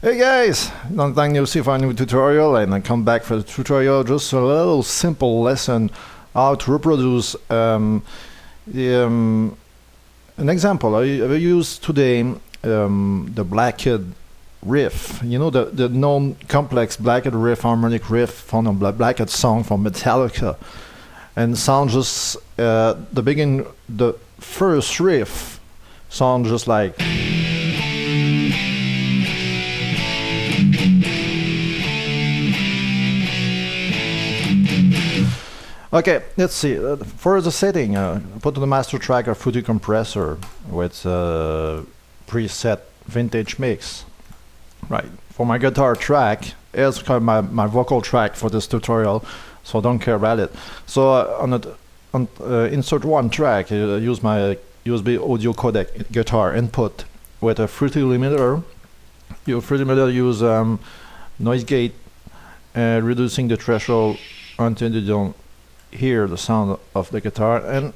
Hey guys, long time no see for a new tutorial, and I come back for the tutorial. Just a little simple lesson how to reproduce an example. I use today the Blackened riff. You know, the known complex Blackened riff, harmonic riff from a Blackened song from Metallica, and sound just the first riff sound just like. Okay, let's see. For the setting, put the master track a Fruity compressor with preset vintage mix. Right. For my guitar track, it's kind of my vocal track for this tutorial, so don't care about it. So on insert one track, use my USB audio codec guitar input with a Fruity limiter. Your Fruity limiter use noise gate, reducing the threshold until you don't hear the sound of the guitar, and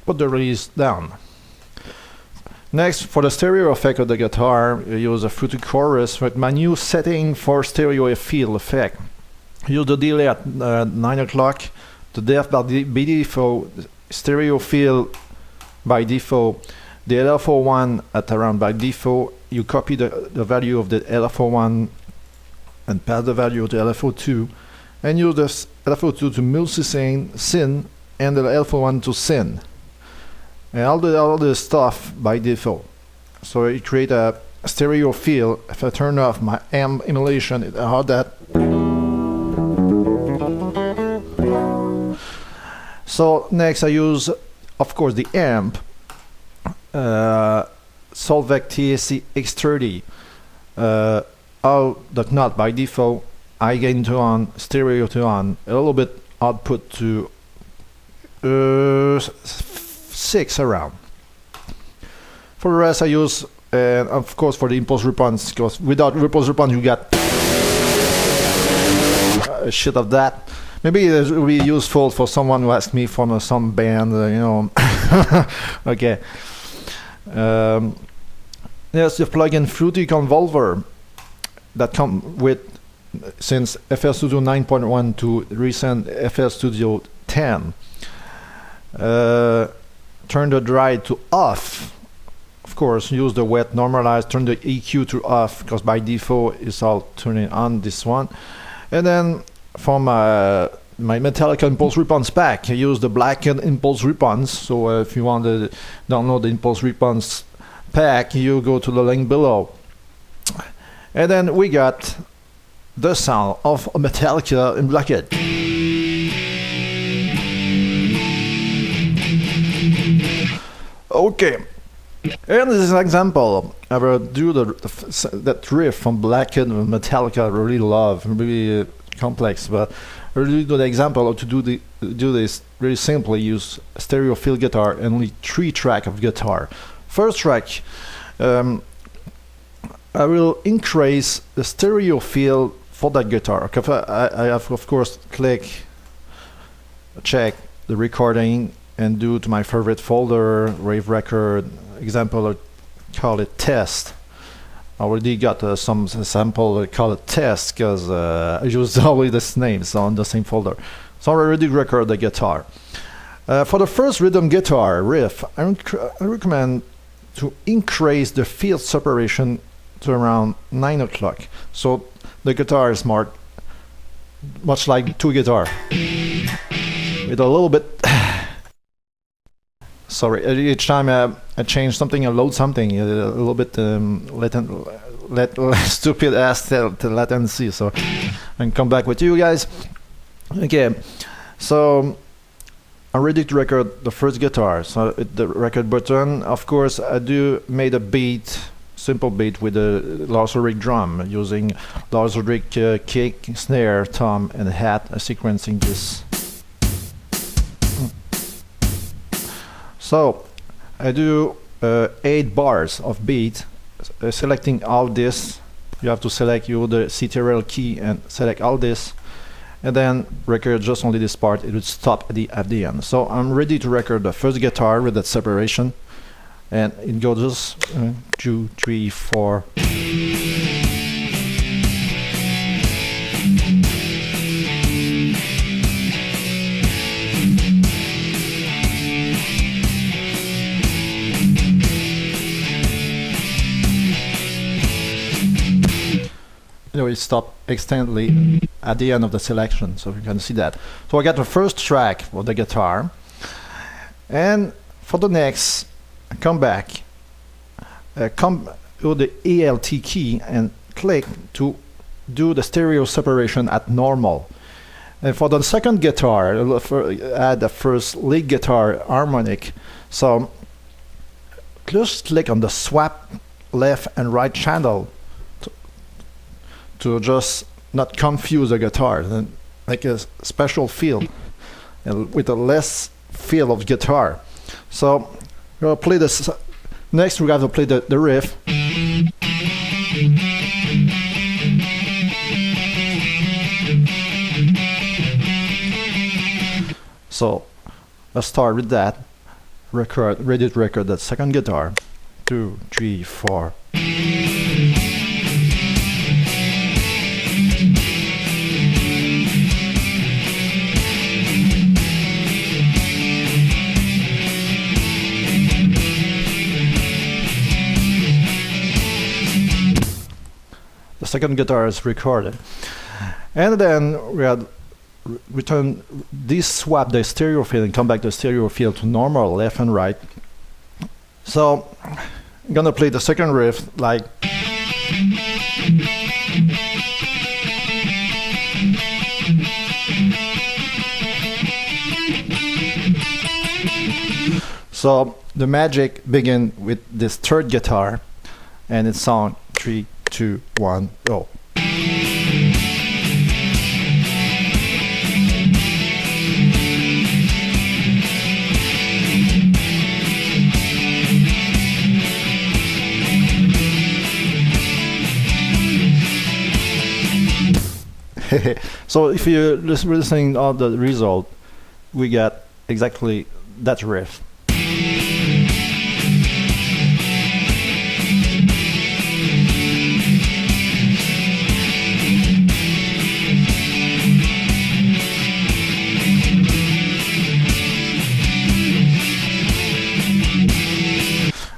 put the release down. Next, for the stereo effect of the guitar, you use a Fruity chorus with my new setting for stereo field effect. Use the delay at 9 o'clock, the depth by default, stereo field by default, the LFO1 at around by default. You copy the value of the LFO1 and pass the value to LFO2, and use this LFO2 to multi-syn, and the LFO1 to syn. And all the stuff by default. So it create a stereo field. If I turn off my amp emulation, it had that. So next I use, of course, the amp Solveig TSC X30. The knot by default. I gain to on, stereo to on, a little bit output to 6 around. For the rest I use, of course, for the impulse response, because without impulse response you got shit of that. Maybe it will be useful for someone who asks me from some band, you know. Okay. There's the plugin Fruity Convolver that come with, since FL Studio 9.1 to recent FL Studio 10. Turn the dry to off. Of course, use the wet normalize, turn the EQ to off, because by default it's all turning on this one. And then from my Metallica impulse response pack, I use the Blackened impulse response. So if you want to download the impulse response pack, you go to the link below. And then we got the sound of Metallica in Blackened. Okay, and this is an example. I will do that riff from Blackened Metallica. I really love, really complex, but I really do the example of to do this really simply. Use stereo field guitar and only 3 tracks of guitar. First track, I will increase the stereo field for that guitar. I have, of course, check the recording and do to my favorite folder, Rave Record, example, I call it test. I already got some sample, I call it test, because I use always the names on the same folder. So I already record the guitar. For the first rhythm guitar riff, I recommend to increase the field separation to around 9 o'clock. So the guitar is marked much like 2 guitar, with a little bit. Sorry, each time I change something, I load something, a little bit let stupid ass to latency. So I can come back with you guys. Okay, so I'm ready to record the first guitar. So hit the record button. Of course, I made a beat. Simple beat with a Lars Ulrich drum, using Lars Ulrich kick, snare, tom, and hat, sequencing this. So I do 8 bars of beat, selecting all this. You have to select the CTRL key and select all this, and then record just only this part. It would stop at the end. So I'm ready to record the first guitar with that separation. And it goes just 2, 3, 4. it stopped extendedly at the end of the selection, so you can see that. So I got the first track for the guitar, and for the next, come back, come to the ALT key and click to do the stereo separation at normal. And for the second guitar, add the first lead guitar harmonic. So just click on the swap left and right channel to just not confuse the guitar, and make a special feel and with a less feel of guitar. So we'll play this. Next we have to play the riff. So let's start with that. Ready to record that second guitar. 2, 3, 4. The second guitar is recorded, and then we had return this, swap the stereo field and come back the stereo field to normal left and right. So I'm gonna play the second riff like so the magic begin with this third guitar, and it's on 3, 2, 1, go. So if you're listening to the result, we got exactly that riff.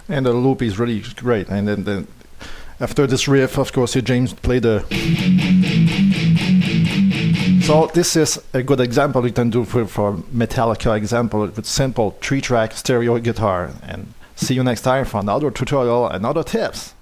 And the loop is really great. And then after this riff, of course, James played the. So this is a good example you can do for Metallica example with simple 3-track stereo guitar. And see you next time for another tutorial and other tips.